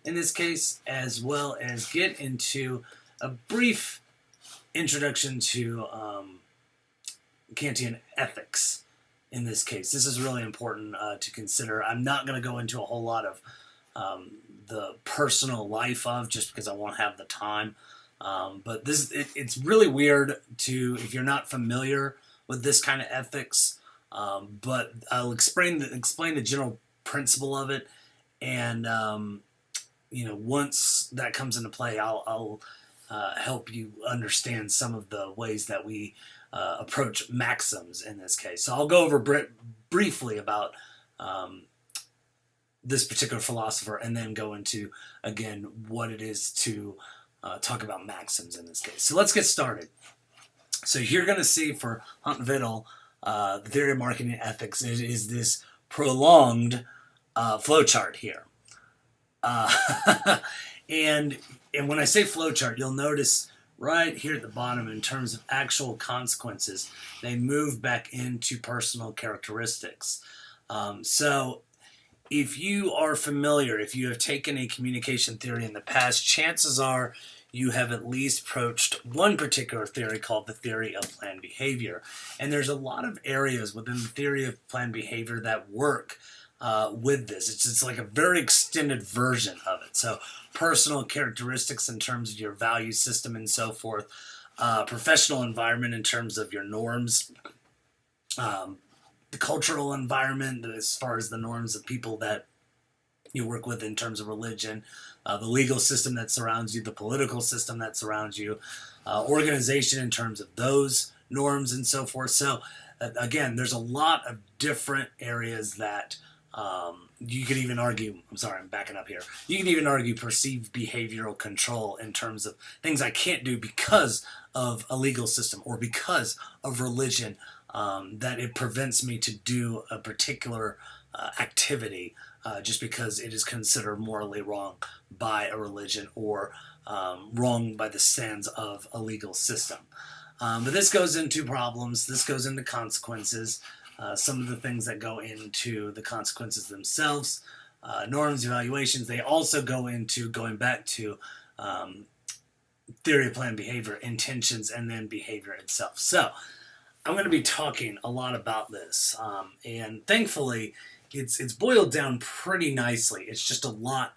in this case, as well as get into a brief introduction to Kantian ethics in this case. This is really important to consider. I'm not going to go into a whole lot of the personal life of, just because I won't have the time. But it's really weird if you're not familiar with this kind of ethics. But I'll explain the general principle of it, and once that comes into play, I'll help you understand some of the ways that we approach maxims in this case. So I'll go over briefly about this particular philosopher, and then go into, again, what it is to talk about maxims in this case. So let's get started. So you're going to see for Hunt-Vitell, the theory of marketing ethics is this prolonged flowchart here. And when I say flowchart, you'll notice right here at the bottom, in terms of actual consequences, they move back into personal characteristics. So if you are familiar, if you have taken a communication theory in the past, chances are you have at least approached one particular theory called the theory of planned behavior. And there's a lot of areas within the theory of planned behavior that work with this. It's like a very extended version of it. So personal characteristics in terms of your value system and so forth, professional environment in terms of your norms, the cultural environment as far as the norms of people that you work with in terms of religion, the legal system that surrounds you, the political system that surrounds you, organization in terms of those norms and so forth. So again, there's a lot of different areas that you could even argue, I'm backing up here. You can even argue perceived behavioral control in terms of things I can't do because of a legal system or because of religion, that it prevents me to do a particular activity just because it is considered morally wrong by a religion or wrong by the stands of a legal system. But this goes into problems, this goes into consequences, some of the things that go into the consequences themselves, norms, evaluations. They also go into going back to theory of planned behavior, intentions, and then behavior itself. So I'm going to be talking a lot about this, and thankfully it's boiled down pretty nicely. It's just a lot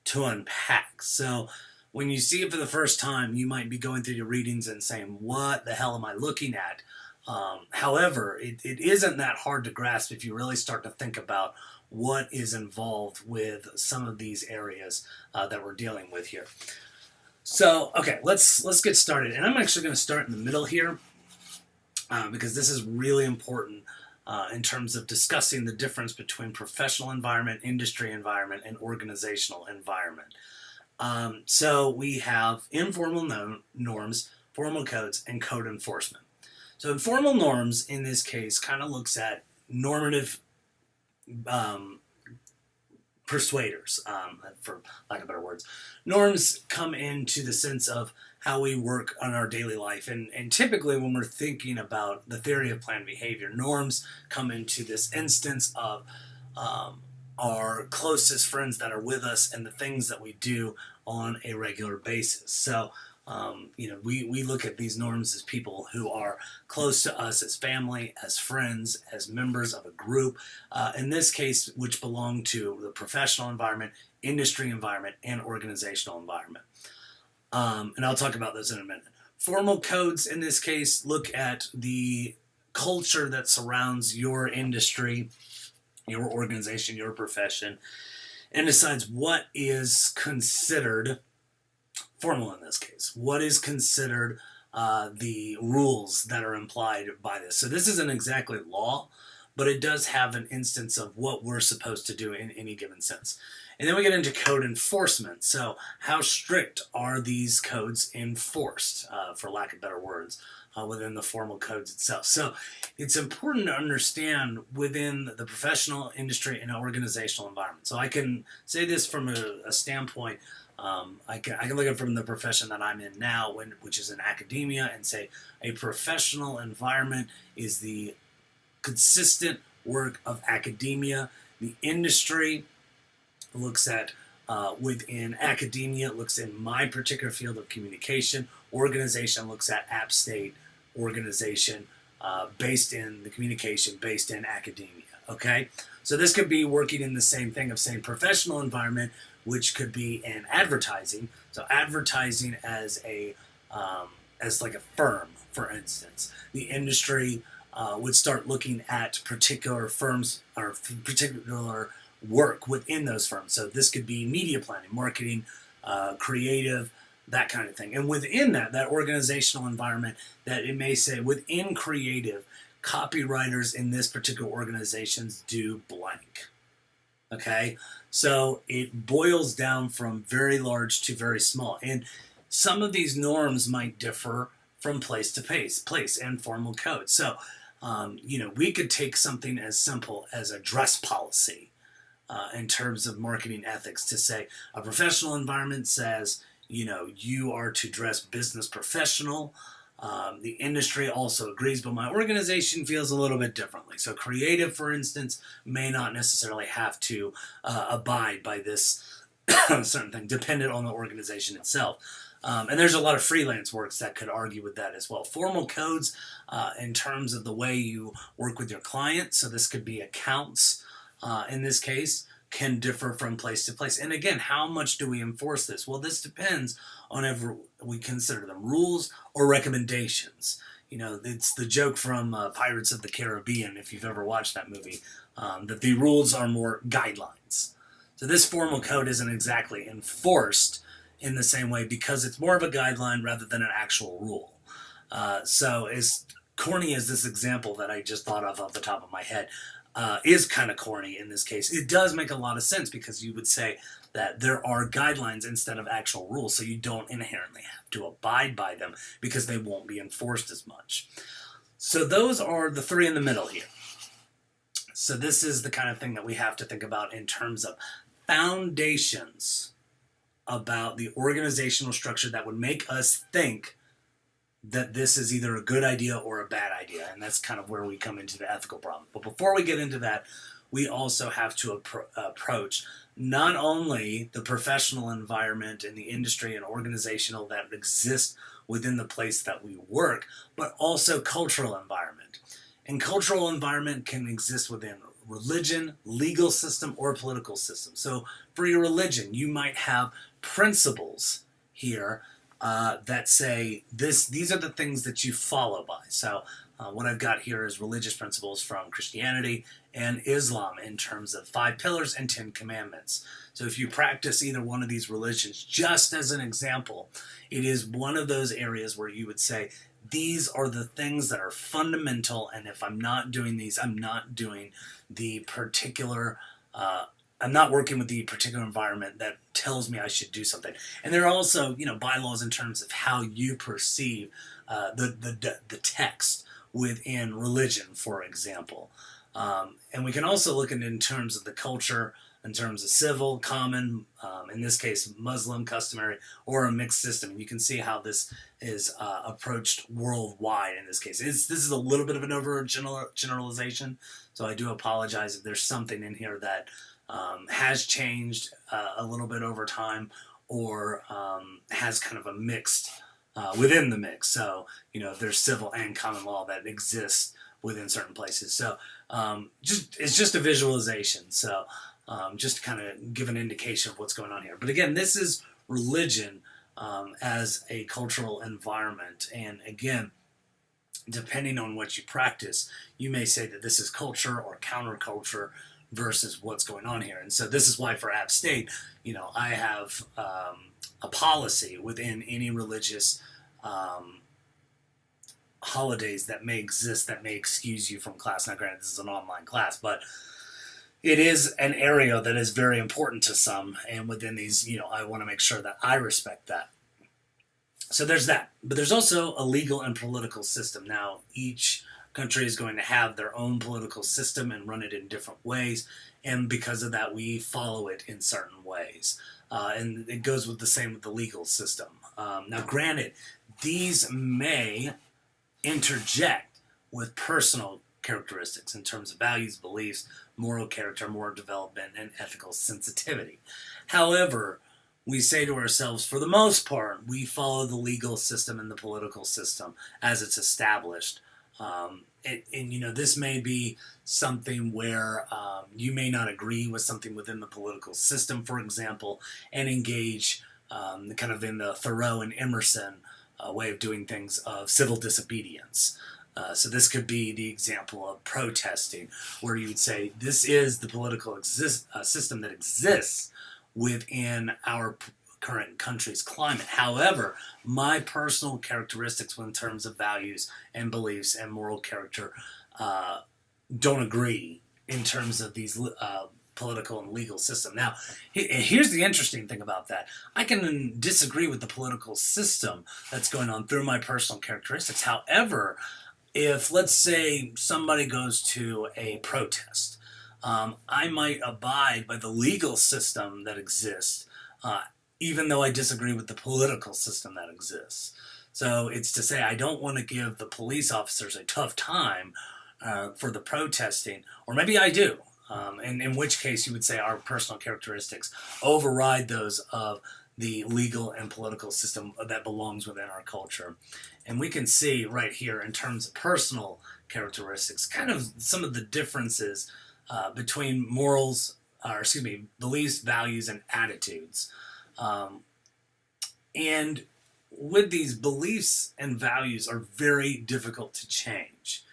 to unpack. So when you see it for the first time, you might be going through your readings and saying, what the hell am I looking at? However, it isn't that hard to grasp if you really start to think about what is involved with some of these areas that we're dealing with here. So, okay, let's get started. And I'm actually going to start in the middle here because this is really important in terms of discussing the difference between professional environment, industry environment, and organizational environment. So we have informal norms, formal codes, and code enforcement. So informal norms, in this case, kind of looks at normative persuaders, for lack of better words. Norms come into the sense of how we work on our daily life. And typically when we're thinking about the theory of planned behavior, norms come into this instance of our closest friends that are with us and the things that we do on a regular basis. So we look at these norms as people who are close to us, as family, as friends, as members of a group, in this case, which belong to the professional environment, industry environment, and organizational environment. And I'll talk about those in a minute. Formal codes, in this case, look at the culture that surrounds your industry, your organization, your profession, and decides what is considered formal in this case. What is considered the rules that are implied by this. So this isn't exactly law, but it does have an instance of what we're supposed to do in any given sense. And then we get into code enforcement. So how strict are these codes enforced, for lack of better words, within the formal codes itself? So it's important to understand within the professional, industry, and organizational environment. So I can say this from a standpoint. I can look at it from the profession that I'm in now, which is in academia, and say a professional environment is the consistent work of academia. The industry looks at Within academia, it looks in my particular field of communication. Organization looks at app state organization based in the communication, based in academia. Okay, so this could be working in the same thing of same professional environment, which could be in advertising. So advertising as like a firm, for instance, the industry would start looking at particular firms or particular work within those firms. So this could be media planning, marketing, creative, that kind of thing. And within that organizational environment, that it may say within creative, copywriters in this particular organizations do blank. Okay, so it boils down from very large to very small, and some of these norms might differ from place to place and formal code. So, we could take something as simple as a dress policy in terms of marketing ethics to say a professional environment says, you are to dress business professional. The industry also agrees, but my organization feels a little bit differently. So creative, for instance, may not necessarily have to abide by this certain thing, dependent on the organization itself. And there's a lot of freelance works that could argue with that as well. Formal codes in terms of the way you work with your client, so this could be accounts in this case, can differ from place to place. And again, how much do we enforce this? Well, this depends on if we consider them rules or recommendations. It's the joke from Pirates of the Caribbean, if you've ever watched that movie, that the rules are more guidelines. So this formal code isn't exactly enforced in the same way because it's more of a guideline rather than an actual rule. So as corny as this example that I just thought of off the top of my head is kind of corny in this case, it does make a lot of sense because you would say that there are guidelines instead of actual rules, so you don't inherently have to abide by them because they won't be enforced as much. So those are the three in the middle here. So this is the kind of thing that we have to think about in terms of foundations about the organizational structure that would make us think that this is either a good idea or a bad idea. And that's kind of where we come into the ethical problem. But before we get into that, we also have to approach not only the professional environment and the industry and organizational that exists within the place that we work, but also cultural environment. And cultural environment can exist within religion, legal system, or political system. So for your religion, you might have principles here that say these are the things that you follow by. So what I've got here is religious principles from Christianity and Islam in terms of 5 pillars and 10 commandments. So if you practice either one of these religions, just as an example, it is one of those areas where you would say, these are the things that are fundamental, and if I'm not doing these, I'm not doing the particular, I'm not working with the particular environment that tells me I should do something. And there are also, bylaws in terms of how you perceive the text within religion, for example. And we can also look at it in terms of the culture, in terms of civil, common, in this case, Muslim, customary, or a mixed system. And you can see how this is approached worldwide in this case. This is a little bit of an overgeneralization, so I do apologize if there's something in here that has changed a little bit over time or has kind of a mixed within the mix. So, there's civil and common law that exists within certain places. So it's just a visualization. So just to kind of give an indication of what's going on here. But again, this is religion as a cultural environment. And again, depending on what you practice, you may say that this is culture or counterculture versus what's going on here. And so this is why for App State, I have a policy within any religious holidays that may exist that may excuse you from class. Now granted, this is an online class, but it is an area that is very important to some, and within these, I want to make sure that I respect that. So there's that. But there's also a legal and political system. Now, each country is going to have their own political system and run it in different ways, and because of that, we follow it in certain ways. And it goes with the same with the legal system. Now, granted, these may interject with personal characteristics in terms of values, beliefs, moral character, moral development, and ethical sensitivity. However, we say to ourselves, for the most part, we follow the legal system and the political system as it's established. This may be something where you may not agree with something within the political system, for example, and engage kind of in the Thoreau and Emerson way of doing things of civil disobedience. So this could be the example of protesting, where you would say, this is the political system that exists within our current country's climate. However, my personal characteristics in terms of values and beliefs and moral character don't agree in terms of these political and legal system. Now, here's the interesting thing about that. I can disagree with the political system that's going on through my personal characteristics. However, if, let's say, somebody goes to a protest, I might abide by the legal system that exists, even though I disagree with the political system that exists. So it's to say I don't want to give the police officers a tough time for the protesting, or maybe I do, and in which case you would say our personal characteristics override those of the legal and political system that belongs within our culture. And we can see right here in terms of personal characteristics, kind of some of the differences between beliefs, values, and attitudes. And with these beliefs and values are very difficult to change.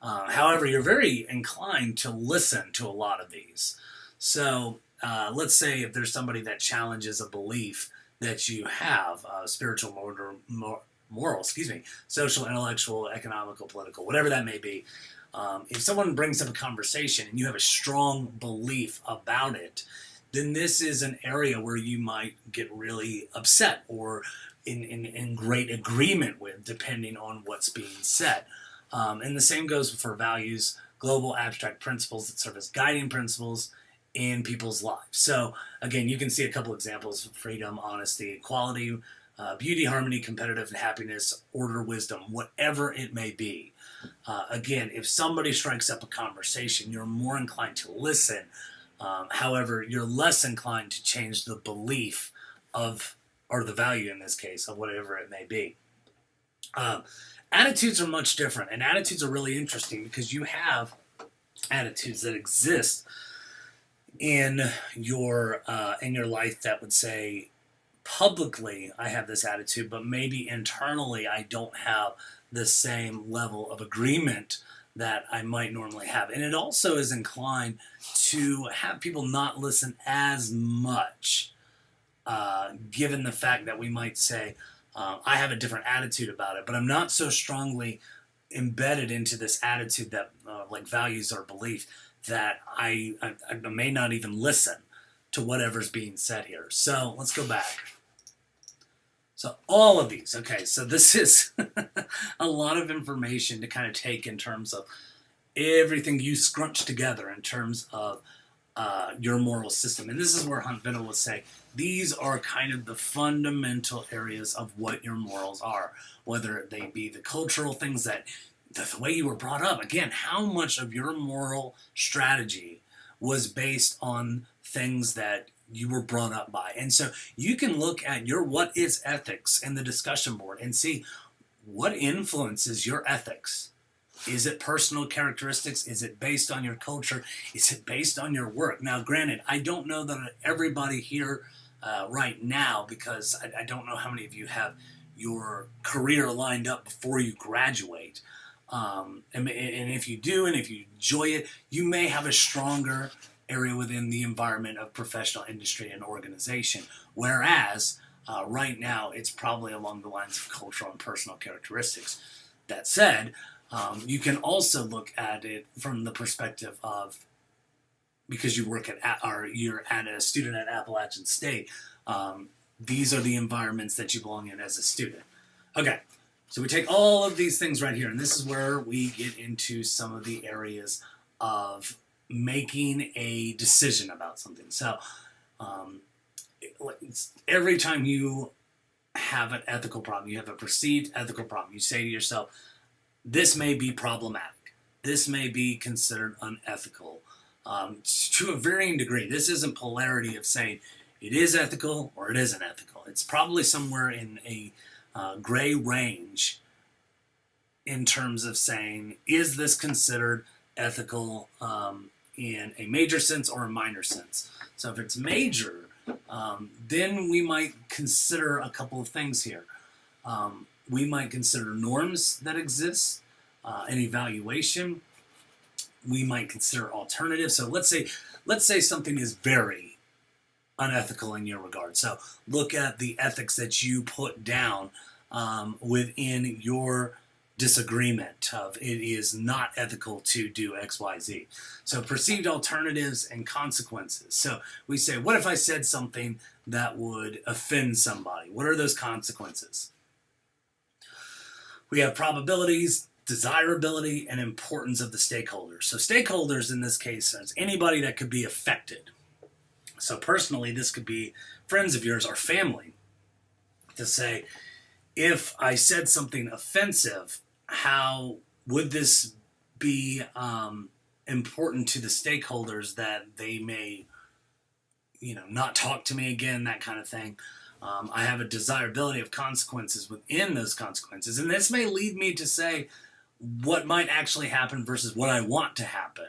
However, you're very inclined to listen to a lot of these. So let's say if there's somebody that challenges a belief that you have, spiritual, moral, social, intellectual, economical, political, whatever that may be. If someone brings up a conversation and you have a strong belief about it, then this is an area where you might get really upset or in great agreement with, depending on what's being said. And the same goes for values, global abstract principles that serve as guiding principles in people's lives. So again, you can see a couple examples: freedom, honesty, equality, beauty, harmony, competitive happiness, order, wisdom, whatever it may be. Again, if somebody strikes up a conversation, you're more inclined to listen. However, you're less inclined to change the belief of, or the value in this case, of whatever it may be. Attitudes are much different, and attitudes are really interesting because you have attitudes that exist in your life that would say, publicly I have this attitude, but maybe internally I don't have the same level of agreement that I might normally have. And it also is inclined to have people not listen as much, given the fact that we might say, I have a different attitude about it, but I'm not so strongly embedded into this attitude that like values or belief that I may not even listen to whatever's being said here. So let's go back. So all of these, okay, so this is a lot of information to kind of take in terms of everything you scrunch together in terms of your moral system. And this is where Hunt-Vitell would say, these are kind of the fundamental areas of what your morals are, whether they be the cultural things that, the way you were brought up. Again, how much of your moral strategy was based on things that you were brought up by. And so you can look at your what is ethics in the discussion board and see what influences your ethics. Is it personal characteristics? Is it based on your culture? Is it based on your work? Now, granted, I don't know that everybody here right now, because I don't know how many of you have your career lined up before you graduate. And if you do, and if you enjoy it, you may have a stronger area within the environment of professional industry and organization. Whereas right now, it's probably along the lines of cultural and personal characteristics. That said, you can also look at it from the perspective of, because you work or you're a student at Appalachian State, these are the environments that you belong in as a student. Okay, so we take all of these things right here, and this is where we get into some of the areas of making a decision about something. So every time you have an ethical problem, you have a perceived ethical problem, you say to yourself, this may be problematic. this may be considered unethical to a varying degree. This isn't polarity of saying it is ethical or it isn't ethical. It's probably somewhere in a gray range in terms of saying, is this considered ethical in a major sense or a minor sense? So if it's major, then we might consider a couple of things here. We might consider norms that exist, an evaluation. We might consider alternatives. So let's say something is very unethical in your regard. So look at the ethics that you put down within your disagreement of it is not ethical to do X, Y, Z. So perceived alternatives and consequences. So we say, what if I said something that would offend somebody? What are those consequences? We have probabilities, desirability, and importance of the stakeholders. So stakeholders in this case is anybody that could be affected. So personally, this could be friends of yours or family. To say, if I said something offensive, how would this be important to the stakeholders that they may, not talk to me again, that kind of thing. I have a desirability of consequences within those consequences. And this may lead me to say what might actually happen versus what I want to happen.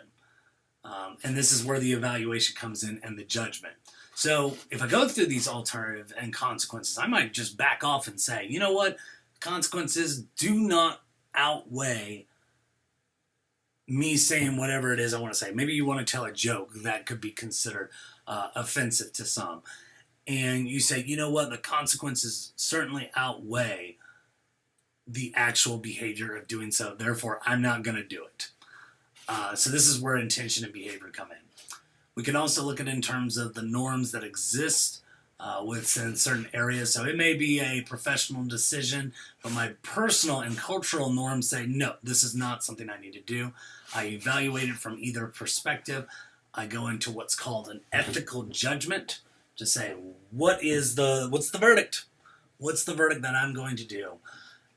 And this is where the evaluation comes in and the judgment. So if I go through these alternative and consequences, I might just back off and say, you know what? Consequences do not outweigh me saying whatever it is I want to say. Maybe you want to tell a joke that could be considered offensive to some. And you say, you know what? The consequences certainly outweigh the actual behavior of doing so. Therefore, I'm not going to do it. So this is where intention and behavior come in. We can also look at it in terms of the norms that exist within certain areas. So it may be a professional decision, but my personal and cultural norms say, no, this is not something I need to do. I evaluate it from either perspective. I go into what's called an ethical judgment to say, what's the verdict? What's the verdict that I'm going to do?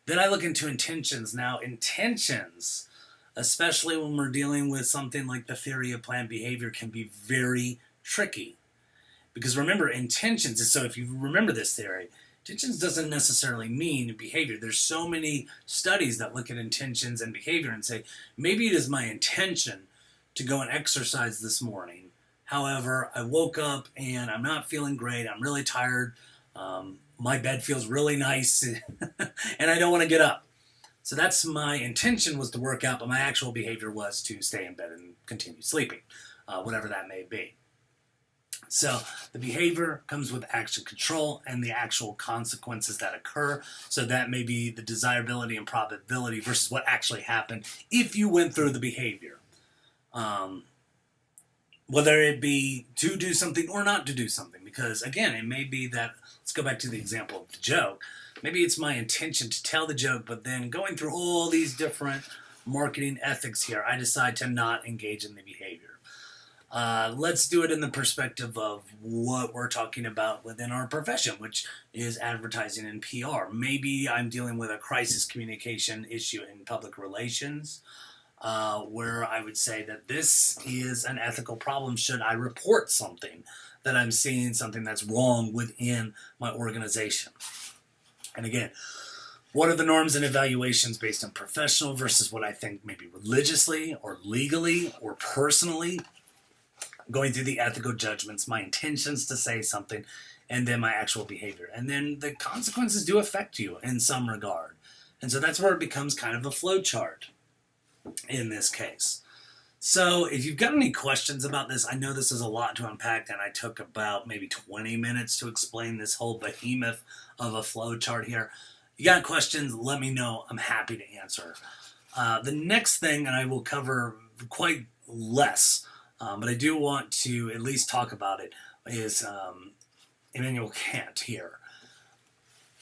Then I look into intentions. Now, intentions, especially when we're dealing with something like the theory of planned behavior, can be very tricky. Because remember, intentions, so if you remember this theory, intentions doesn't necessarily mean behavior. There's so many studies that look at intentions and behavior and say, maybe it is my intention to go and exercise this morning. However, I woke up and I'm not feeling great. I'm really tired. My bed feels really nice and I don't want to get up. So that's my intention was to work out, but my actual behavior was to stay in bed and continue sleeping, whatever that may be. So the behavior comes with action control and the actual consequences that occur. So that may be the desirability and probability versus what actually happened if you went through the behavior. Whether it be to do something or not to do something. Because again, it may be that, let's go back to the example of the joke. Maybe it's my intention to tell the joke, but then going through all these different marketing ethics here, I decide to not engage in the behavior. Let's do it in the perspective of what we're talking about within our profession, which is advertising and PR. Maybe I'm dealing with a crisis communication issue in public relations, where I would say that this is an ethical problem. Should I report something that I'm seeing something that's wrong within my organization? And again, what are the norms and evaluations based on professional versus what I think maybe religiously or legally or personally? Going through the ethical judgments, my intentions to say something, and then my actual behavior. And then the consequences do affect you in some regard. And so that's where it becomes kind of a flow chart in this case. So if you've got any questions about this, I know this is a lot to unpack, and I took about maybe 20 minutes to explain this whole behemoth of a flow chart here. You got questions, let me know. I'm happy to answer. The next thing, and I will cover quite less, but I do want to at least talk about it, is Immanuel Kant here.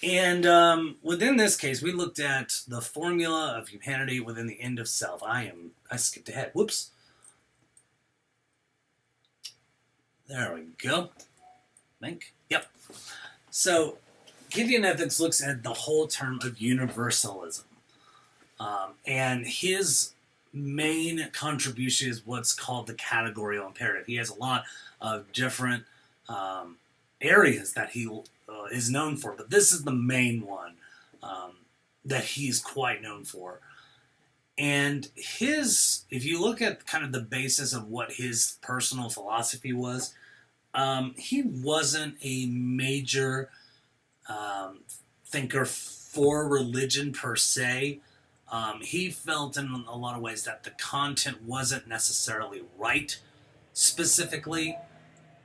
And within this case, we looked at the formula of humanity within the end of self. I skipped ahead. Whoops. There we go. Think. Yep. So Kantian ethics looks at the whole term of universalism. And his main contribution is what's called the categorical imperative. He has a lot of different areas that he is known for, but this is the main one that he's quite known for. And if you look at kind of the basis of what his personal philosophy was, he wasn't a major thinker for religion per se. He felt in a lot of ways that the content wasn't necessarily right specifically,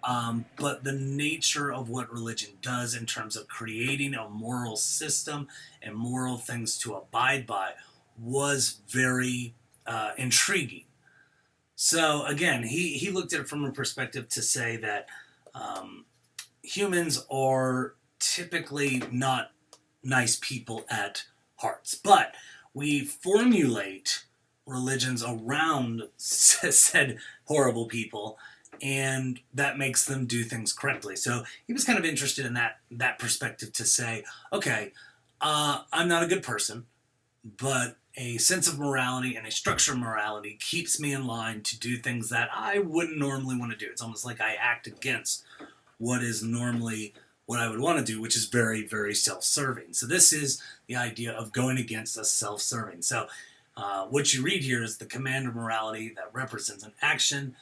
but the nature of what religion does in terms of creating a moral system and moral things to abide by was very intriguing. So again, he looked at it from a perspective to say that humans are typically not nice people at hearts, but we formulate religions around said horrible people, and that makes them do things correctly. So he was kind of interested in that perspective to say, okay, I'm not a good person, but a sense of morality and a structure of morality keeps me in line to do things that I wouldn't normally want to do. It's almost like I act against what is normally what I would want to do, which is very, very self-serving. So this is the idea of going against us self-serving. So what you read here is the command of morality that represents an action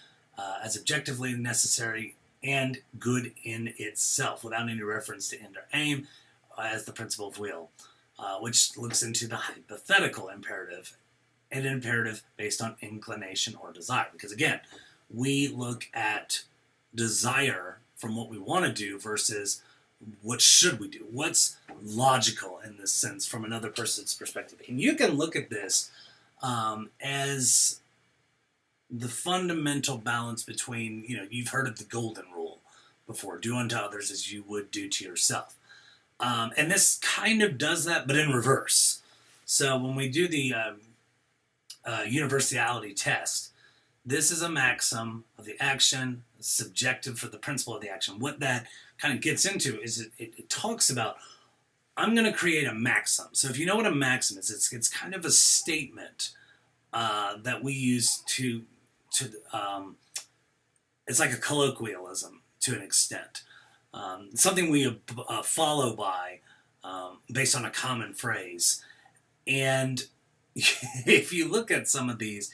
as objectively necessary and good in itself, without any reference to end or aim, as the principle of will. Which looks into the hypothetical imperative, an imperative based on inclination or desire. Because again, we look at desire from what we want to do versus what should we do? What's logical in this sense from another person's perspective? And you can look at this as the fundamental balance between, you've heard of the golden rule before, do unto others as you would do to yourself. And this kind of does that, but in reverse. So when we do the universality test, this is a maxim of the action, subjective for the principle of the action. What that kind of gets into is it talks about, I'm going to create a maxim. So if you know what a maxim is, it's kind of a statement that we use to it's like a colloquialism to an extent. Something we follow by based on a common phrase. And if you look at some of these,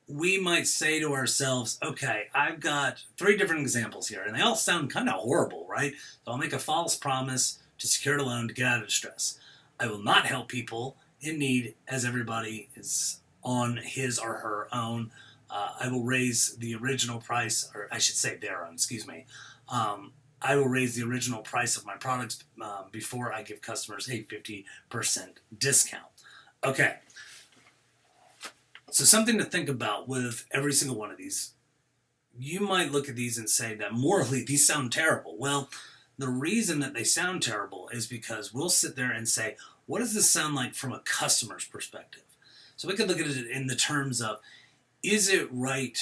we might say to ourselves, okay, I've got 3 different examples here, and they all sound kind of horrible, right? So I'll make a false promise to secure a loan to get out of distress. I will not help people in need as everybody is on his or her own. I will raise the original price, or I should say their own, excuse me. I will raise the original price of my products before I give customers a 50% discount. Okay. So something to think about with every single one of these. You might look at these and say that morally these sound terrible. Well, the reason that they sound terrible is because we'll sit there and say, what does this sound like from a customer's perspective? So we could look at it in the terms of, is it right?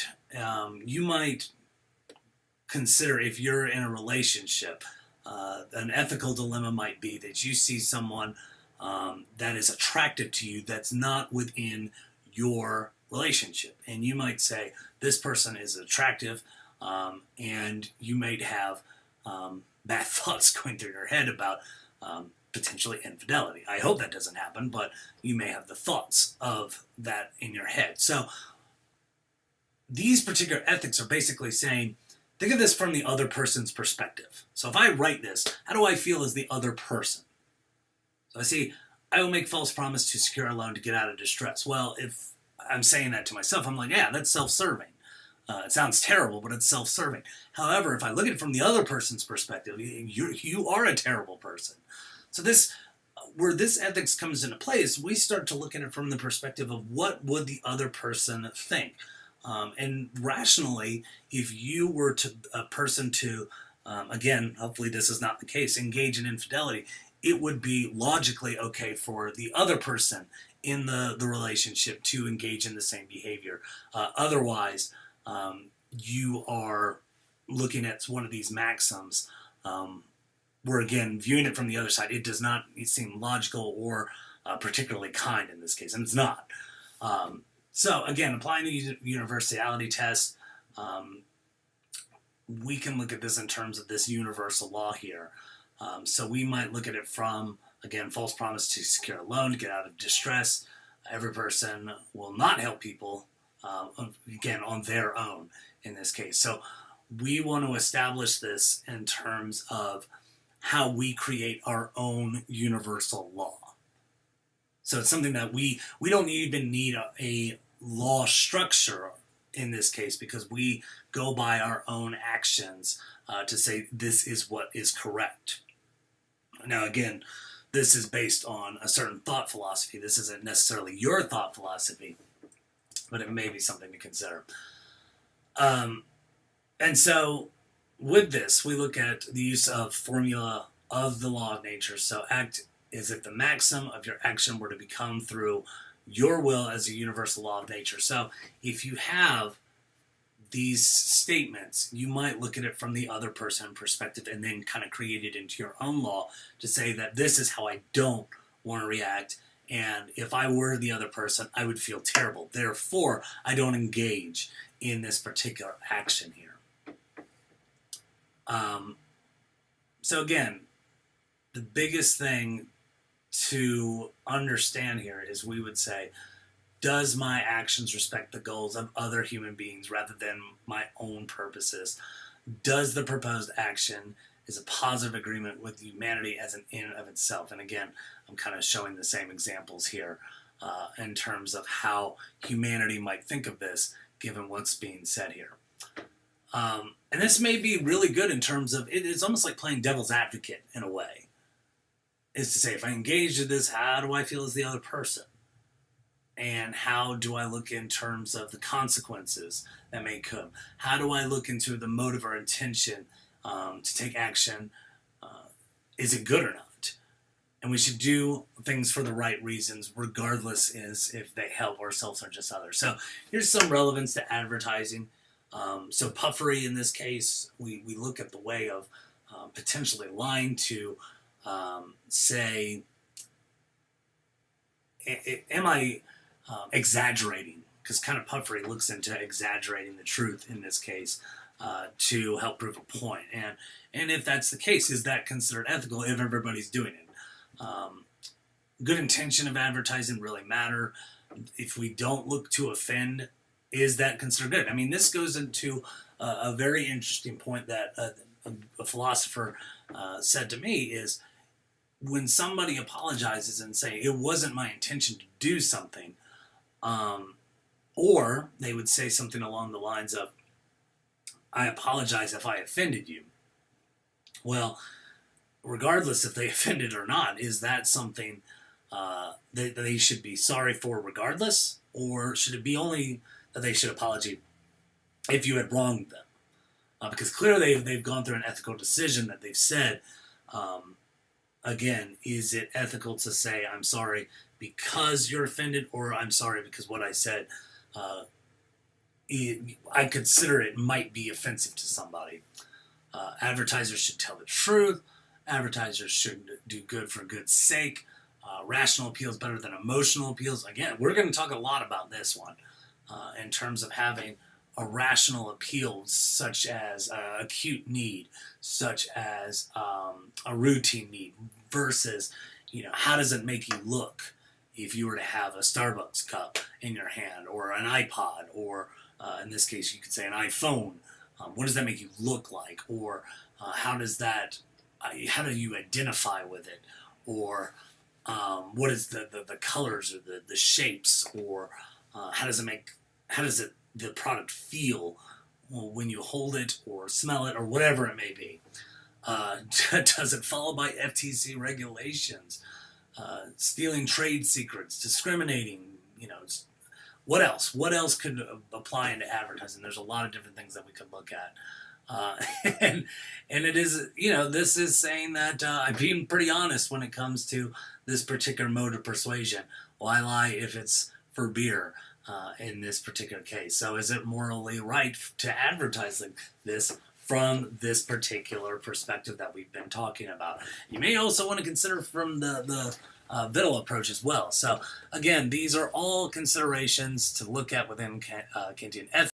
You might consider, if you're in a relationship, an ethical dilemma might be that you see someone that is attractive to you that's not within your relationship. And you might say, this person is attractive, and you might have bad thoughts going through your head about potentially infidelity. I hope that doesn't happen, but you may have the thoughts of that in your head. So these particular ethics are basically saying, think of this from the other person's perspective. So if I write this, how do I feel as the other person? So I see, I will make false promise to secure a loan to get out of distress. Well, if I'm saying that to myself, I'm like, yeah, that's self-serving. It sounds terrible, but it's self-serving. However, if I look at it from the other person's perspective, you are a terrible person. So where this ethics comes into play is we start to look at it from the perspective of what would the other person think. And rationally, if you were a person to, again, hopefully this is not the case, engage in infidelity, it would be logically okay for the other person in the relationship to engage in the same behavior. Otherwise, you are looking at one of these maxims where, again, viewing it from the other side, it does not seem logical or particularly kind in this case, and it's not. So again, applying the universality test, we can look at this in terms of this universal law here. So we might look at it from, again, false promise to secure a loan, to get out of distress. Every person will not help people, again, on their own in this case. So we want to establish this in terms of how we create our own universal law. So it's something that we don't even need a law structure in this case, because we go by our own actions to say this is what is correct. Now, again, this is based on a certain thought philosophy. This isn't necessarily your thought philosophy, but it may be something to consider. And so with this, we look at the use of formula of the law of nature. So act as if the maxim of your action were to become through your will as a universal law of nature. So if you have these statements, you might look at it from the other person perspective and then kind of create it into your own law to say that this is how I don't want to react, and if I were the other person, I would feel terrible. Therefore, I don't engage in this particular action here. So again, the biggest thing to understand here is we would say, does my actions respect the goals of other human beings rather than my own purposes? Does the proposed action is a positive agreement with humanity as an in and of itself? And again, I'm kind of showing the same examples here in terms of how humanity might think of this, given what's being said here. And this may be really good in terms of, it's almost like playing devil's advocate in a way. Is to say, if I engage in this, how do I feel as the other person? And how do I look in terms of the consequences that may come? How do I look into the motive or intention to take action? Is it good or not? And we should do things for the right reasons, regardless is if they help ourselves or just others. So here's some relevance to advertising. So puffery in this case, we look at the way of potentially lying to say, am I exaggerating? Because kind of puffery looks into exaggerating the truth in this case to help prove a point. And if that's the case, is that considered ethical if everybody's doing it? Good intention of advertising really matter. If we don't look to offend, is that considered good? I mean, this goes into a very interesting point that a philosopher said to me is, when somebody apologizes and say, it wasn't my intention to do something, or they would say something along the lines of, I apologize if I offended you. Well, regardless if they offended or not, is that something that they should be sorry for regardless? Or should it be only that they should apologize if you had wronged them? Because clearly they've gone through an ethical decision that they've said, again, is it ethical to say I'm sorry because you're offended, or I'm sorry because what I said, I consider it might be offensive to somebody? Advertisers should tell the truth. Advertisers should do good for good's sake. Rational appeals better than emotional appeals. Again, we're going to talk a lot about this one in terms of having a rational appeal, such as acute need, such as a routine need, versus, how does it make you look if you were to have a Starbucks cup in your hand, or an iPod, or in this case you could say an iPhone? What does that make you look like? Or how do you identify with it? Or what is the colors or the shapes? Or how does the product feel when you hold it or smell it or whatever it may be? Does it follow by FTC regulations? Stealing trade secrets, discriminating, what else? What else could apply into advertising? There's a lot of different things that we could look at. And it is, this is saying that I'm being pretty honest when it comes to this particular mode of persuasion. Why lie if it's for beer? In this particular case. So is it morally right to advertise like this from this particular perspective that we've been talking about? You may also want to consider from the Vittel approach as well. So again, these are all considerations to look at within Kantian ethics.